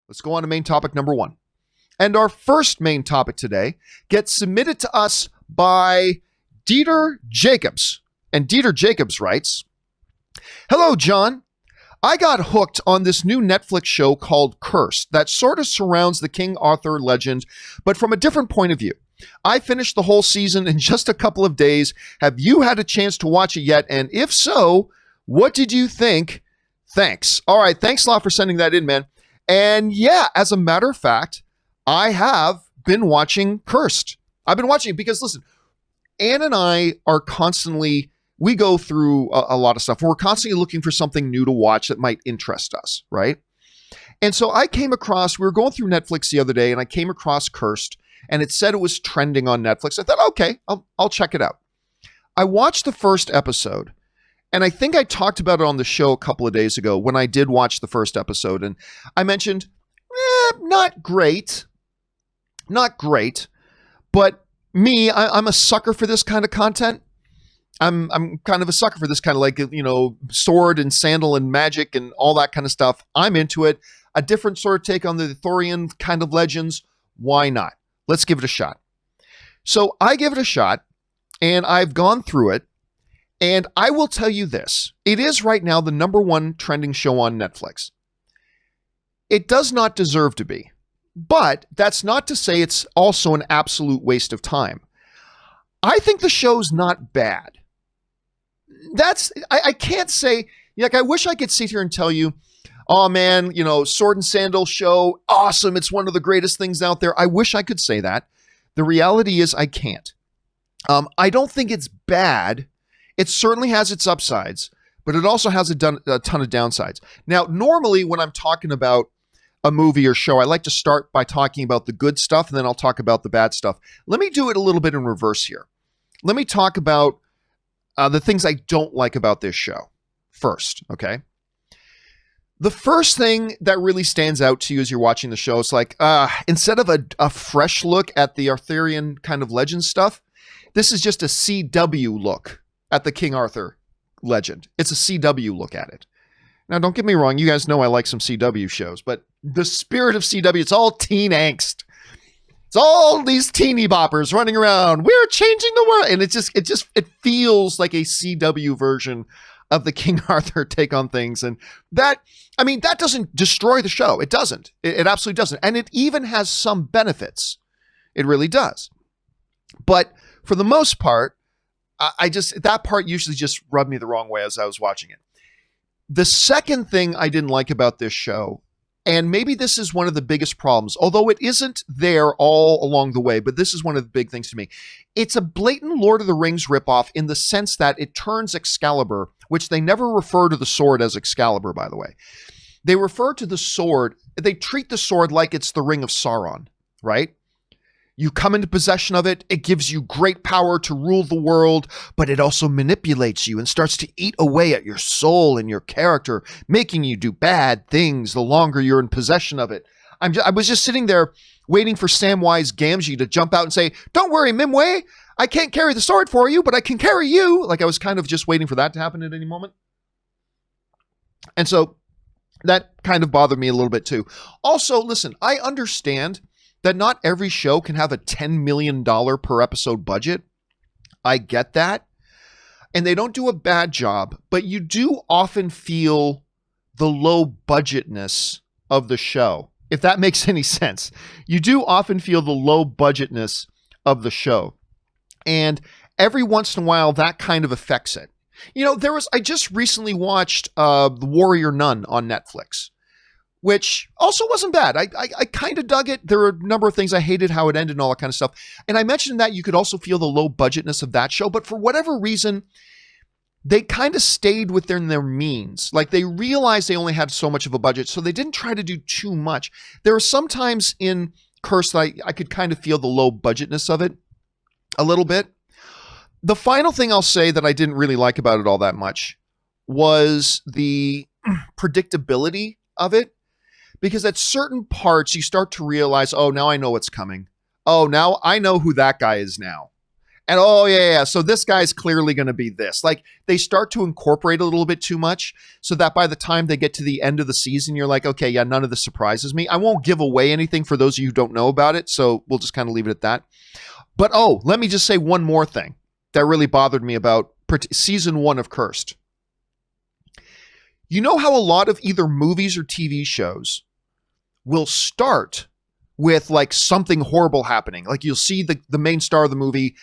Let's go on to main topic number 1. And our first main topic today gets submitted to us by Dieter Jacobs. And Dieter Jacobs writes, "Hello, John. I got hooked on this new Netflix show called Cursed that sort of surrounds the King Arthur legend, but from a different point of view. I finished the whole season in just a couple of days. Have you had a chance to watch it yet? And if so, what did you think? Thanks." All right, thanks a lot for sending that in, man. And yeah, as a matter of fact, I have been watching Cursed. I've been watching it because, listen, Ann and I are constantly, we go through a lot of stuff. We're constantly looking for something new to watch that might interest us, right? And so I came across, we were going through Netflix the other day, and I came across Cursed, and it said it was trending on Netflix. I thought, okay, I'll check it out. I watched the first episode, and I think I talked about it on the show a couple of days ago when I did watch the first episode, and I mentioned, not great, but me, I'm a sucker for this kind of content. I'm kind of a sucker for this kind of, like, sword and sandal and magic and all that kind of stuff. I'm into it. A different sort of take on the Arthurian kind of legends. Why not? Let's give it a shot. So I give it a shot, and I've gone through it, and I will tell you this. It is right now the number 1 trending show on Netflix. It does not deserve to be, but that's not to say it's also an absolute waste of time. I think the show's not bad. I can't say, like, I wish I could sit here and tell you, oh man, sword and sandal show, awesome, it's one of the greatest things out there. I wish I could say that. The reality is I can't. I don't think it's bad. It certainly has its upsides, but it also has a ton of downsides. Now, normally when I'm talking about a movie or show, I like to start by talking about the good stuff, and then I'll talk about the bad stuff. Let me do it a little bit in reverse here. Let me talk about the things I don't like about this show first, okay? The first thing that really stands out to you as you're watching the show is like, instead of a fresh look at the Arthurian kind of legend stuff, this is just a CW look at the King Arthur legend. It's a CW look at it. Now, don't get me wrong. You guys know I like some CW shows, but the spirit of CW, it's all teen angst. It's all these teeny boppers running around. We're changing the world. And it feels like a CW version of the King Arthur take on things. And that doesn't destroy the show. It doesn't. It absolutely doesn't. And it even has some benefits. It really does. But for the most part, that part usually just rubbed me the wrong way as I was watching it. The second thing I didn't like about this show, and maybe this is one of the biggest problems, although it isn't there all along the way, but this is one of the big things to me. It's a blatant Lord of the Rings ripoff in the sense that it turns Excalibur, which they never refer to the sword as Excalibur, by the way. They refer to the sword, they treat the sword like it's the Ring of Sauron, right? You come into possession of it, it gives you great power to rule the world, but it also manipulates you and starts to eat away at your soul and your character, making you do bad things the longer you're in possession of it. I was just sitting there waiting for Samwise Gamgee to jump out and say, "Don't worry, Mimway, I can't carry the sword for you, but I can carry you." Like, I was kind of just waiting for that to happen at any moment. And so that kind of bothered me a little bit too. Also, listen, I understand that not every show can have a $10 million per episode budget. I get that. And they don't do a bad job, but you do often feel the low budgetness of the show, if that makes any sense. You do often feel the low budgetness of the show. And every once in a while, that kind of affects it. I just recently watched The Warrior Nun on Netflix, which also wasn't bad. I kind of dug it. There were a number of things I hated how it ended and all that kind of stuff. And I mentioned that you could also feel the low budgetness of that show, but for whatever reason, they kind of stayed within their means. Like, they realized they only had so much of a budget, so they didn't try to do too much. There are some times in Curse that I could kind of feel the low budgetness of it a little bit. The final thing I'll say that I didn't really like about it all that much was the predictability of it. Because at certain parts, you start to realize, oh, now I know what's coming. Oh, now I know who that guy is now. And oh yeah. So this guy's clearly going to be this. Like they start to incorporate a little bit too much so that by the time they get to the end of the season, you're like, okay, yeah, none of this surprises me. I won't give away anything for those of you who don't know about it. So we'll just kind of leave it at that. But let me just say one more thing that really bothered me about season 1 of Cursed. You know how a lot of either movies or TV shows will start with like something horrible happening. Like you'll see the main star of the movie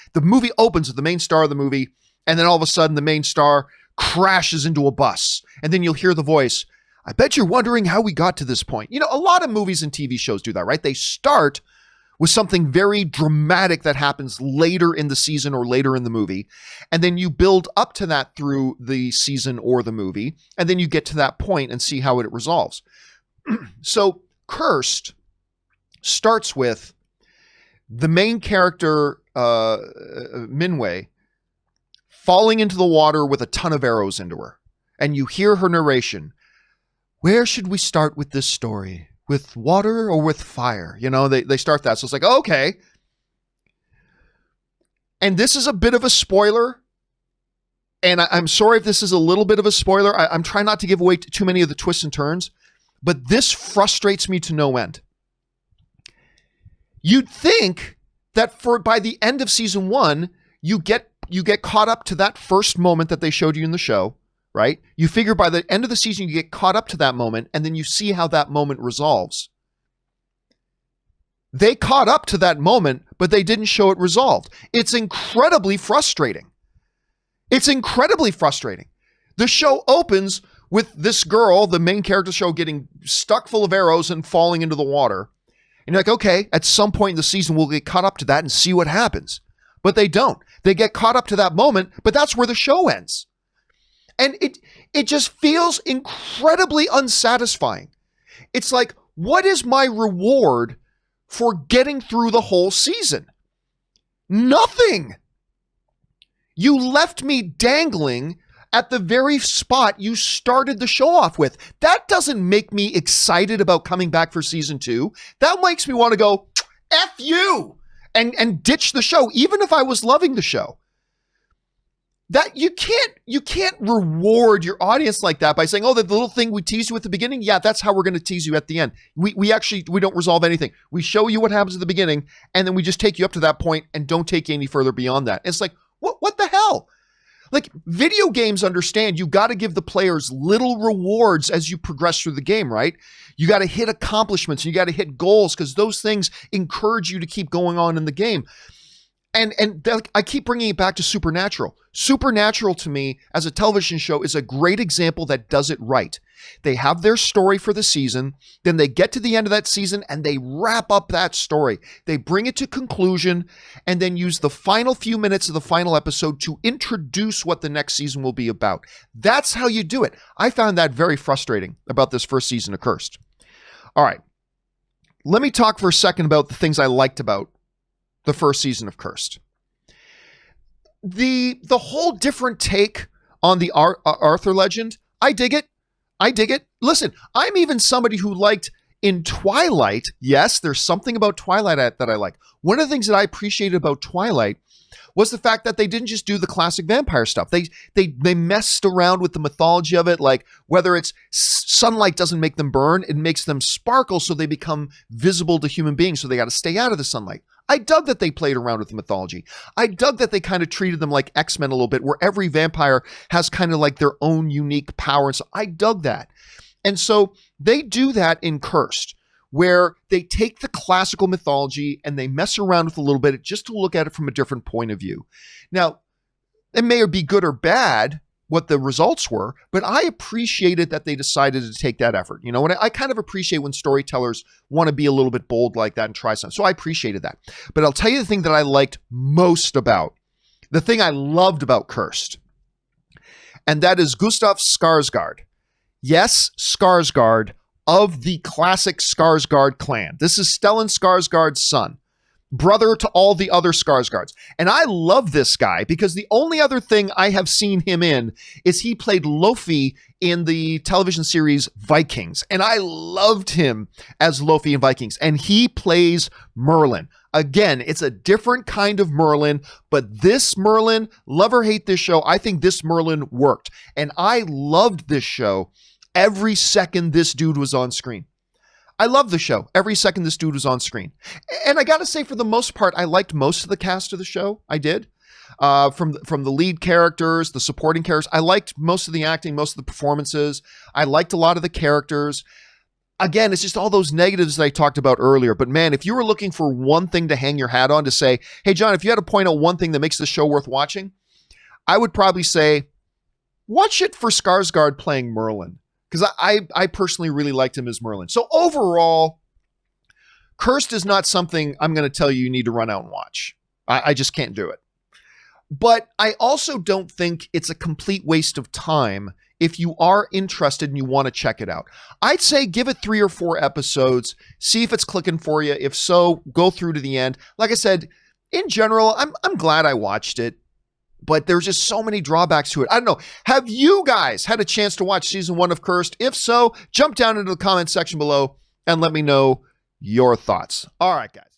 opens with the main star of the movie, and then all of a sudden the main star crashes into a bus. And then you'll hear the voice, I bet you're wondering how we got to this point. You know, a lot of movies and TV shows do that, right? They start with something very dramatic that happens later in the season or later in the movie. And then you build up to that through the season or the movie. And then you get to that point and see how it resolves. So Cursed starts with the main character, Minwei, falling into the water with a ton of arrows into her. And you hear her narration. Where should we start with this story? With water or with fire? You know, they start that. So it's like, okay. And this is a bit of a spoiler. And I'm sorry if this is a little bit of a spoiler. I'm trying not to give away too many of the twists and turns. But this frustrates me to no end. You'd think that by the end of season 1, you get caught up to that first moment that they showed you in the show, right? You figure by the end of the season, you get caught up to that moment, and then you see how that moment resolves. They caught up to that moment, but they didn't show it resolved. It's incredibly frustrating. It's incredibly frustrating. The show opens with this girl, the main character show, getting stuck full of arrows and falling into the water. And you're like, okay, at some point in the season, we'll get caught up to that and see what happens. But they don't. They get caught up to that moment, but that's where the show ends. And it just feels incredibly unsatisfying. It's like, what is my reward for getting through the whole season? Nothing. You left me dangling at the very spot you started the show off with. That doesn't make me excited about coming back for season 2. That makes me want to go, F you, and ditch the show, even if I was loving the show. That you can't reward your audience like that by saying, oh, the little thing we teased you at the beginning, yeah, that's how we're going to tease you at the end. We don't resolve anything. We show you what happens at the beginning, and then we just take you up to that point and don't take you any further beyond that. It's like, what the hell? Like, video games understand you got to give the players little rewards as you progress through the game, right? You got to hit accomplishments. You got to hit goals because those things encourage you to keep going on in the game. And I keep bringing it back to Supernatural. Supernatural, to me, as a television show, is a great example that does it right. They have their story for the season, then they get to the end of that season and they wrap up that story. They bring it to conclusion and then use the final few minutes of the final episode to introduce what the next season will be about. That's how you do it. I found that very frustrating about this first season of Cursed. All right. Let me talk for a second about the things I liked about the first season of Cursed. The whole different take on the Arthur legend, I dig it. I dig it. Listen, I'm even somebody who liked in Twilight. Yes, there's something about Twilight that I like. One of the things that I appreciated about Twilight was the fact that they didn't just do the classic vampire stuff. They messed around with the mythology of it, like whether it's sunlight doesn't make them burn, it makes them sparkle so they become visible to human beings, so they got to stay out of the sunlight. I dug that they played around with the mythology. I dug that they kind of treated them like X-Men a little bit, where every vampire has kind of like their own unique power. And so I dug that. And so they do that in Cursed, where they take the classical mythology and they mess around with a little bit just to look at it from a different point of view. Now, it may be good or bad what the results were, but I appreciated that they decided to take that effort. You know, and I kind of appreciate when storytellers want to be a little bit bold like that and try something. So I appreciated that. But I'll tell you the thing that I liked most about, the thing I loved about Cursed, and that is Gustav Skarsgård. Yes, Skarsgård of the classic Skarsgård clan. This is Stellan Skarsgård's son. brother to all the other Skarsgårds. And I love this guy because the only other thing I have seen him in is he played Lofi in the television series Vikings. And I loved him as Lofi in Vikings. And he plays Merlin. Again, it's a different kind of Merlin, but this Merlin, love or hate this show, I think this Merlin worked. And I loved this show every second this dude was on screen. I love the show every second this dude was on screen. And I got to say, for the most part, I liked most of the cast of the show. I did. From the lead characters, the supporting characters. I liked most of the acting, most of the performances. I liked a lot of the characters. Again, it's just all those negatives that I talked about earlier. But man, if you were looking for one thing to hang your hat on to say, hey, John, if you had to point out one thing that makes this show worth watching, I would probably say, watch it for Skarsgård playing Merlin. Because I personally really liked him as Merlin. So overall, Cursed is not something I'm going to tell you need to run out and watch. I just can't do it. But I also don't think it's a complete waste of time if you are interested and you want to check it out. I'd say give it 3 or 4 episodes, see if it's clicking for you. If so, go through to the end. Like I said, in general, I'm glad I watched it, but there's just so many drawbacks to it. I don't know. Have you guys had a chance to watch season 1 of Cursed? If so, jump down into the comment section below and let me know your thoughts. All right, guys.